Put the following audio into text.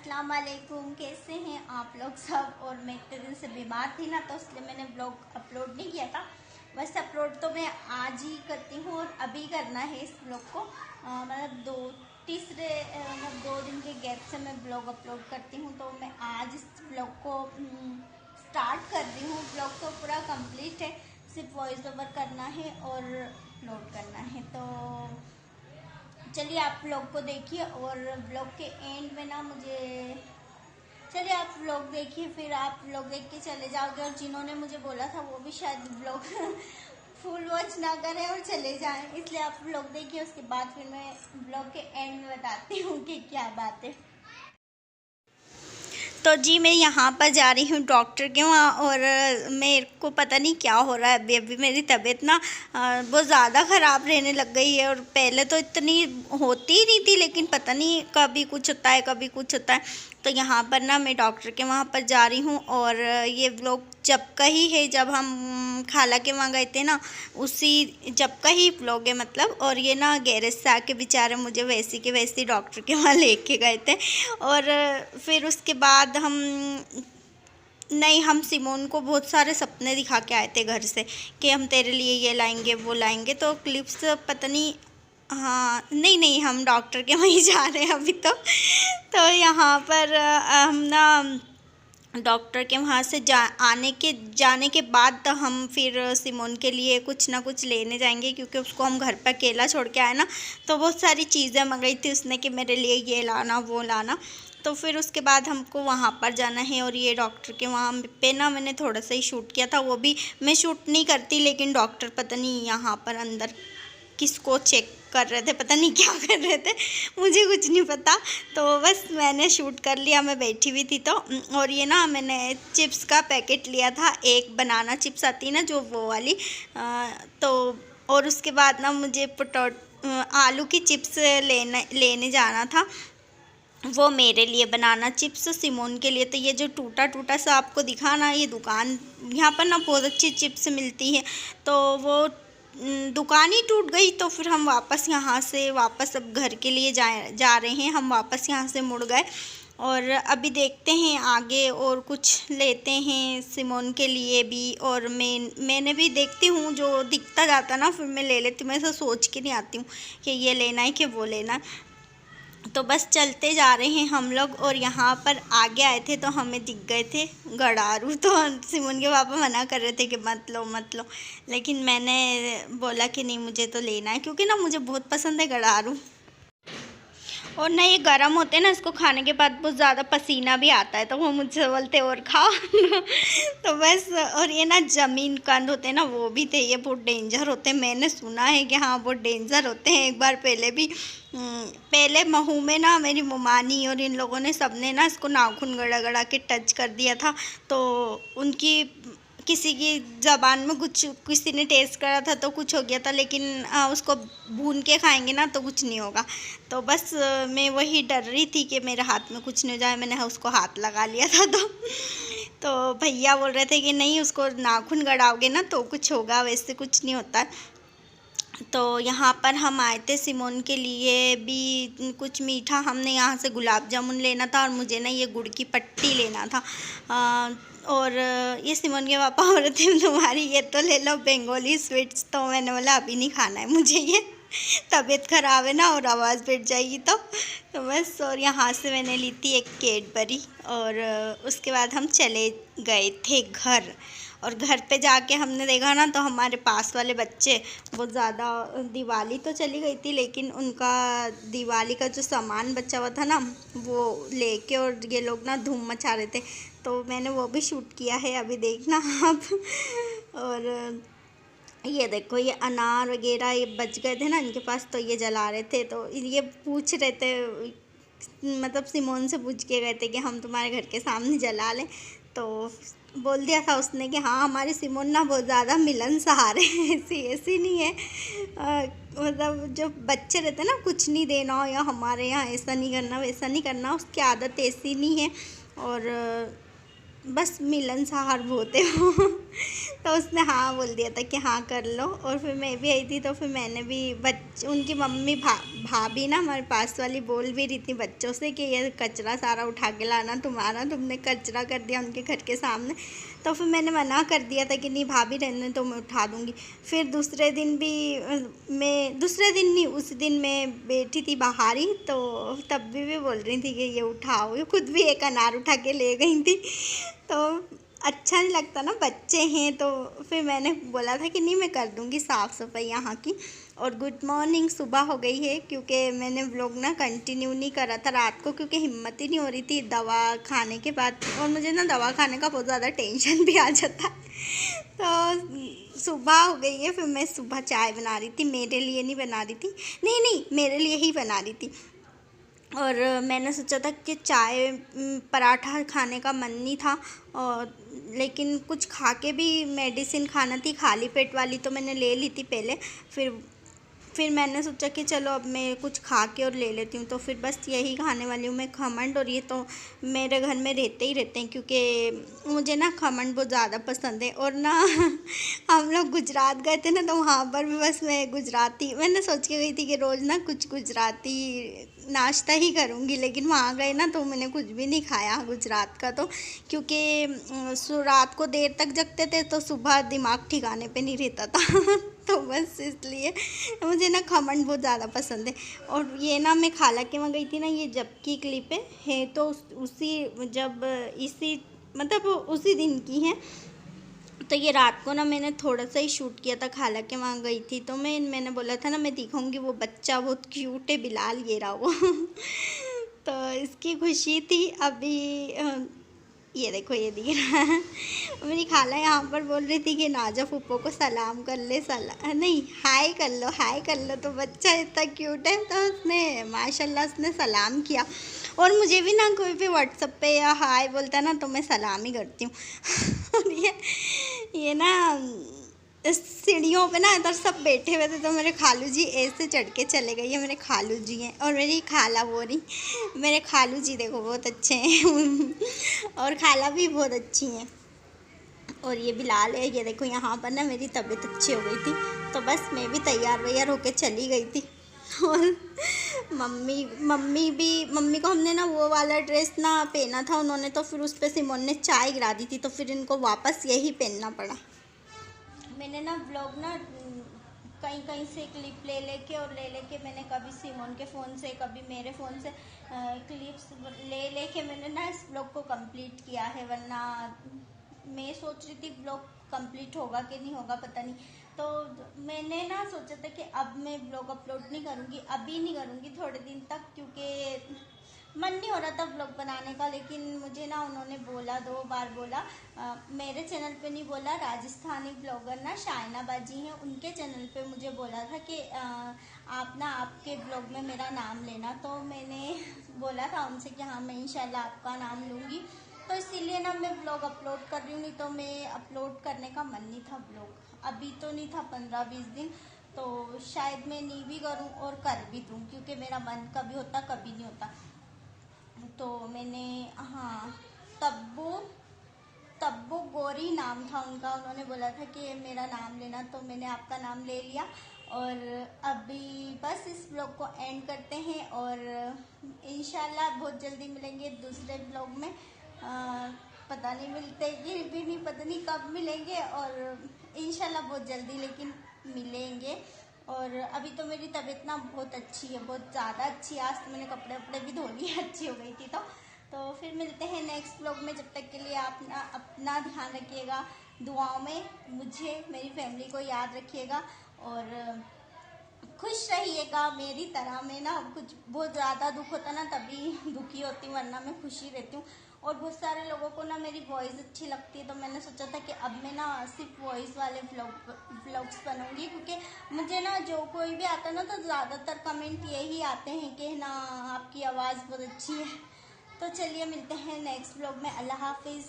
अस्सलाम वालेकुम। कैसे हैं आप लोग सब। और मैं इतने दिन से बीमार थी ना, तो इसलिए मैंने व्लॉग अपलोड नहीं किया था। बस अपलोड तो मैं आज ही करती हूँ और अभी करना है इस व्लॉग को। मतलब मतलब 2 दिन के गैप से मैं व्लॉग अपलोड करती हूँ, तो मैं आज इस व्लॉग को स्टार्ट कर रही हूँ। व्लॉग तो पूरा कंप्लीट है, सिर्फ वॉइस ओवर करना है और अपलोड करना है। तो चलिए आप व्लॉग को देखिए, और व्लॉग के एंड में ना चलिए आप व्लॉग देखिए, फिर आप व्लॉग देख के चले जाओगे। और जिन्होंने मुझे बोला था वो भी शायद व्लॉग फुल वॉच ना करें और चले जाएं, इसलिए आप व्लॉग देखिए। उसके बाद फिर मैं व्लॉग के एंड में बताती हूँ कि क्या बात है। तो जी मैं यहाँ पर जा रही हूँ डॉक्टर के वहाँ, और मेरे को पता नहीं क्या हो रहा है। अभी मेरी तबीयत ना बहुत ज़्यादा ख़राब रहने लग गई है। और पहले तो इतनी होती ही नहीं थी, लेकिन पता नहीं कभी कुछ होता है कभी कुछ होता है। तो यहाँ पर ना मैं डॉक्टर के वहाँ पर जा रही हूँ। और ये व्लॉग जब का ही है, जब हम खाला के वहाँ गए थे ना, उसी जब का ही व्लॉग है मतलब। और ये ना गैरेज से आके बेचारे मुझे वैसी के वैसी डॉक्टर के वहाँ लेके गए थे। और फिर उसके बाद हम सिमोन को बहुत सारे सपने दिखा के आए थे घर से कि हम तेरे लिए ये लाएंगे वो लाएंगे। तो क्लिप्स पता नहीं, हाँ नहीं हम डॉक्टर के वहीं जा रहे हैं अभी तो यहाँ पर हम ना डॉक्टर के वहाँ से जाने के बाद तो हम फिर सिमोन के लिए कुछ ना कुछ लेने जाएंगे, क्योंकि उसको हम घर पर अकेला छोड़ के आए ना। तो बहुत सारी चीज़ें मंगाई थी उसने कि मेरे लिए ये लाना वो लाना। तो फिर उसके बाद हमको वहाँ पर जाना है। और ये डॉक्टर के वहाँ पे ना मैंने थोड़ा सा ही शूट किया था, वो भी मैं शूट नहीं करती, लेकिन डॉक्टर पता नहीं यहाँ पर अंदर किसको चेक कर रहे थे, पता नहीं क्या कर रहे थे, मुझे कुछ नहीं पता। तो बस मैंने शूट कर लिया, मैं बैठी हुई थी तो। और ये ना मैंने चिप्स का पैकेट लिया था, एक बनाना चिप्स आती है ना जो, वो वाली। तो और उसके बाद ना मुझे आलू की चिप्स लेने जाना था, वो मेरे लिए बनाना चिप्स, सिमोन के लिए। तो ये जो टूटा टूटा सा आपको दिखा ना, ये दुकान यहाँ पर ना बहुत अच्छी चिप्स मिलती है, तो वो दुकान ही टूट गई। तो फिर हम वापस अब घर के लिए जा रहे हैं, हम वापस यहाँ से मुड़ गए। और अभी देखते हैं आगे और कुछ लेते हैं सिमोन के लिए भी। और मैंने भी देखती हूँ, जो दिखता जाता ना फिर मैं ले लेती हूँ। मैं ऐसा सोच के नहीं आती हूँ कि ये लेना है कि वो लेना है। तो बस चलते जा रहे हैं हम लोग। और यहाँ पर आगे आए थे तो हमें दिख गए थे गड़ारू। तो सिमोन के पापा मना कर रहे थे कि मत लो, लेकिन मैंने बोला कि नहीं मुझे तो लेना है, क्योंकि ना मुझे बहुत पसंद है गड़ारू। और ना ये गर्म होते हैं ना, इसको खाने के बाद बहुत ज़्यादा पसीना भी आता है, तो वो मुझसे बोलते और खाओ तो बस। और ये ना ज़मीन कंद होते हैं ना, वो भी थे, ये बहुत डेंजर होते हैं। मैंने सुना है कि हाँ बहुत डेंजर होते हैं। एक बार पहले महू में ना मेरी ममानी और इन लोगों ने सबने ना इसको नाखून गड़ा गड़ा के टच कर दिया था। तो उनकी किसी की ज़बान में कुछ, किसी ने टेस्ट करा था तो कुछ हो गया था, लेकिन उसको भून के खाएंगे ना तो कुछ नहीं होगा। तो बस मैं वही डर रही थी कि मेरे हाथ में कुछ नहीं हो जाए, मैंने उसको हाथ लगा लिया था। तो भैया बोल रहे थे कि नहीं उसको नाखून गड़ाओगे ना तो कुछ होगा, वैसे कुछ नहीं होता। तो यहाँ पर हम आए थे सिमोन के लिए भी कुछ मीठा। हमने यहाँ से गुलाब जामुन लेना था, और मुझे ना ये गुड़ की पट्टी लेना था। और ये सिमोन के पापा हो रहे थे तुम्हारी ये तो ले लो बंगाली स्वीट्स। तो मैंने बोला अभी नहीं खाना है मुझे ये, तबीयत ख़राब है ना और आवाज़ बैठ जाएगी तो बस। और यहाँ से मैंने ली थी एक कैडबरी, और उसके बाद हम चले गए थे घर। और घर पे जाके हमने देखा ना, तो हमारे पास वाले बच्चे बहुत ज़्यादा, दिवाली तो चली गई थी लेकिन उनका दिवाली का जो सामान बचा हुआ था ना, वो लेके और ये लोग ना धूम मचा रहे थे। तो मैंने वो भी शूट किया है, अभी देखना आप। और ये देखो, ये अनार वगैरह ये बच गए थे ना इनके पास, तो ये जला रहे थे। तो ये पूछ रहे थे, मतलब सिमोन से पूछ के गए थे कि हम तुम्हारे घर के सामने जला लें। तो बोल दिया था उसने कि हाँ हमारी सिमोन ना बहुत ज़्यादा मिलनसार है, ऐसी नहीं है। मतलब जो बच्चे रहते हैं ना, कुछ नहीं देना या हमारे यहाँ ऐसा नहीं करना वैसा नहीं करना, उसकी आदत ऐसी नहीं है। और बस मिलनसार बहुत है वो तो उसने हाँ बोल दिया था कि हाँ कर लो। और फिर मैं भी आई थी, तो फिर मैंने भी उनकी मम्मी भाभी ना हमारे पास वाली बोल भी रही थी बच्चों से कि ये कचरा सारा उठा के लाना तुम्हारा, तुमने कचरा कर दिया उनके घर के सामने। तो फिर मैंने मना कर दिया था कि नहीं भाभी रहने तो मैं उठा दूँगी। फिर दूसरे दिन नहीं, उस दिन मैं बैठी थी बाहर ही, तो तब भी बोल रही थी कि ये उठाओ। ये खुद भी एक अनार उठा के ले गई थी। तो अच्छा नहीं लगता ना, बच्चे हैं। तो फिर मैंने बोला था कि नहीं मैं कर दूँगी साफ़ सफाई यहाँ की। और गुड मॉर्निंग, सुबह हो गई है, क्योंकि मैंने व्लॉग ना कंटिन्यू नहीं करा था रात को, क्योंकि हिम्मत ही नहीं हो रही थी दवा खाने के बाद। और मुझे ना दवा खाने का बहुत ज़्यादा टेंशन भी आ जाता है। तो सुबह हो गई है, फिर मैं सुबह चाय बना रही थी, मेरे लिए नहीं बना रही थी, नहीं मेरे लिए ही बना रही थी। और मैंने सोचा था कि चाय पराठा खाने का मन नहीं था, और लेकिन कुछ खा के भी मेडिसिन खाना थी खाली पेट वाली, तो मैंने ले ली थी पहले। फिर मैंने सोचा कि चलो अब मैं कुछ खा के और ले लेती हूँ। तो फिर बस यही खाने वाली हूँ मैं, खमन। और ये तो मेरे घर में रहते ही रहते हैं, क्योंकि मुझे ना खमन बहुत ज़्यादा पसंद है। और ना हम लोग गुजरात गए थे ना, तो वहाँ पर भी बस मैंने सोच के गई थी कि रोज़ ना कुछ गुजराती नाश्ता ही करूँगी, लेकिन वहाँ गए ना तो मैंने कुछ भी नहीं खाया गुजरात का। तो क्योंकि रात को देर तक जगते थे, तो सुबह दिमाग ठिकाने पे नहीं रहता था। तो बस इसलिए मुझे ना खमन बहुत ज़्यादा पसंद है। और ये ना मैं खाला के वहाँ गई थी ना, ये जब की क्लिप है तो उसी दिन की है। तो ये रात को ना मैंने थोड़ा सा ही शूट किया था, खाला के वहाँ गई थी। तो मैंने बोला था ना मैं दिखाऊंगी वो बच्चा, बहुत क्यूट है बिलाल, ये रहा वो। तो इसकी खुशी थी अभी। ये देखो ये दिख रहा है। मेरी खाला यहाँ पर बोल रही थी कि नाजा फूफो को सलाम कर ले, नहीं हाय कर लो। तो बच्चा इतना क्यूट है, तो उसने माशाल्लाह उसने सलाम किया। और मुझे भी ना कोई भी व्हाट्सएप पे या हाय बोलता है ना, तो मैं सलाम ही करती हूँ। और ये ना सीढ़ियों पे ना इधर सब बैठे हुए थे, तो मेरे खालू जी ऐसे चढ़ के चले गए। ये मेरे खालू जी हैं, और मेरी खाला वो रही, मेरे खालू जी देखो बहुत अच्छे हैं। और खाला भी बहुत अच्छी हैं। और ये बिलाल है, ये देखो यहाँ पर ना मेरी तबीयत अच्छी हो गई थी, तो बस मैं भी तैयार होके चली गई थी। और मम्मी को हमने ना वो वाला ड्रेस ना पहना था उन्होंने, तो फिर उस पर सिमोन ने चाय गिरा दी थी, तो फिर इनको वापस यही पहनना पड़ा। मैंने ना व्लॉग ना कहीं से क्लिप ले लेके मैंने कभी सिमोन के फ़ोन से, कभी मेरे फ़ोन से क्लिप्स ले के मैंने ना इस व्लॉग को कंप्लीट किया है। वरना मैं सोच रही थी व्लॉग कंप्लीट होगा कि नहीं होगा पता नहीं। तो मैंने ना सोचा था कि अब मैं व्लॉग अपलोड नहीं करूँगी, अभी नहीं करूँगी थोड़े दिन तक, क्योंकि मन नहीं हो रहा था व्लॉग बनाने का। लेकिन मुझे ना उन्होंने बोला, 2 बार बोला, मेरे चैनल पे नहीं बोला, राजस्थानी ब्लॉगर ना शाइना बाजी हैं, उनके चैनल पे मुझे बोला था कि आप ना आपके ब्लॉग में मेरा नाम लेना। तो मैंने बोला था उनसे कि हाँ मैं इंशाल्लाह आपका नाम लूँगी। तो इसीलिए ना मैं ब्लॉग अपलोड कर रही हूँ, नहीं तो मैं अपलोड करने का मन नहीं था ब्लॉग, अभी तो नहीं था 15-20 दिन। तो शायद मैं नहीं भी करूँ और कर भी दूँ, क्योंकि मेरा मन कभी होता कभी नहीं होता। तो मैंने, हाँ, तब्बू गोरी नाम था उनका, उन्होंने बोला था कि मेरा नाम लेना, तो मैंने आपका नाम ले लिया। और अभी बस इस ब्लॉग को एंड करते हैं, और इंशाल्लाह बहुत जल्दी मिलेंगे दूसरे ब्लॉग में। पता नहीं मिलते भी नहीं, पता नहीं कब मिलेंगे, और इंशाल्लाह बहुत जल्दी लेकिन मिलेंगे। और अभी तो मेरी तबीयत ना बहुत अच्छी है, बहुत ज़्यादा अच्छी है। आज तो मैंने कपड़े भी धो लिए, अच्छी हो गई थी। तो फिर मिलते हैं नेक्स्ट ब्लॉग में। जब तक के लिए आप अपना ध्यान रखिएगा, दुआओं में मुझे, मेरी फैमिली को याद रखिएगा, और खुश रहिएगा मेरी तरह। मैं ना कुछ बहुत ज़्यादा दुख होता ना तभी दुखी होती हूँ, वरना मैं खुशी रहती हूँ। और बहुत सारे लोगों को ना मेरी वॉइस अच्छी लगती है, तो मैंने सोचा था कि अब मैं ना सिर्फ वॉइस वाले व्लॉग्स बनूंगी, क्योंकि मुझे ना जो कोई भी आता ना, तो ज़्यादातर कमेंट यही आते हैं कि ना आपकी आवाज़ बहुत अच्छी है। तो चलिए मिलते हैं नेक्स्ट व्लॉग में। अल्लाह हाफिज़।